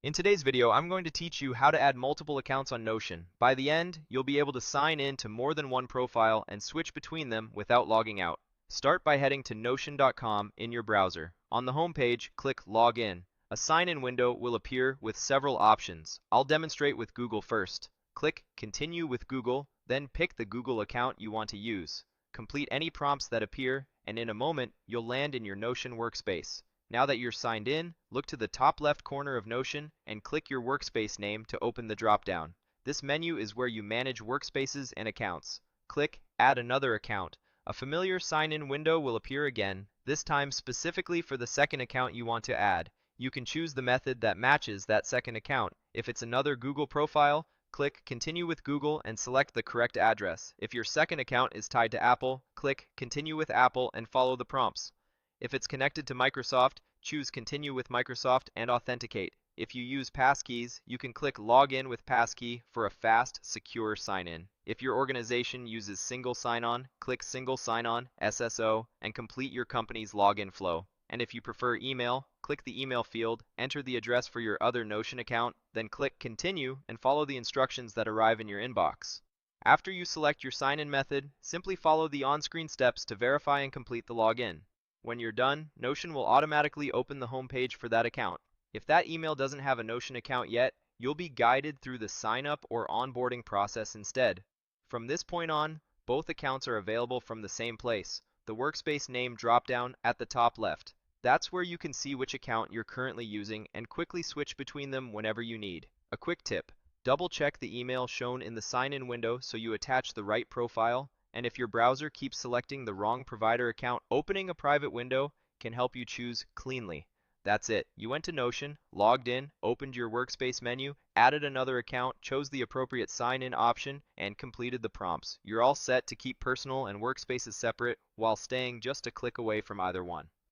In today's video, I'm going to teach you how to add multiple accounts on Notion. By the end, you'll be able to sign in to more than one profile and switch between them without logging out. Start by heading to Notion.com in your browser. On the home page, click Login. A sign-in window will appear with several options. I'll demonstrate with Google first. Click Continue with Google, then pick the Google account you want to use. Complete any prompts that appear, and in a moment, you'll land in your Notion workspace. Now that you're signed in, look to the top left corner of Notion and click your workspace name to open the drop-down. This menu is where you manage workspaces and accounts. Click Add another account. A familiar sign-in window will appear again, this time specifically for the second account you want to add. You can choose the method that matches that second account. If it's another Google profile, click Continue with Google and select the correct address. If your second account is tied to Apple, click Continue with Apple and follow the prompts. If it's connected to Microsoft, choose Continue with Microsoft and authenticate. If you use passkeys, you can click Login with passkey for a fast, secure sign-in. If your organization uses single sign-on, click Single Sign-On, SSO, and complete your company's login flow. And if you prefer email, click the email field, enter the address for your other Notion account, then click Continue and follow the instructions that arrive in your inbox. After you select your sign-in method, simply follow the on-screen steps to verify and complete the login. When you're done, Notion will automatically open the home page for that account. If that email doesn't have a Notion account yet, you'll be guided through the sign-up or onboarding process instead. From this point on, both accounts are available from the same place, the workspace name drop-down at the top left. That's where you can see which account you're currently using and quickly switch between them whenever you need. A quick tip: double-check the email shown in the sign-in window so you attach the right profile. And if your browser keeps selecting the wrong provider account, opening a private window can help you choose cleanly. That's it. You went to Notion, logged in, opened your workspace menu, added another account, chose the appropriate sign-in option, and completed the prompts. You're all set to keep personal and workspaces separate while staying just a click away from either one.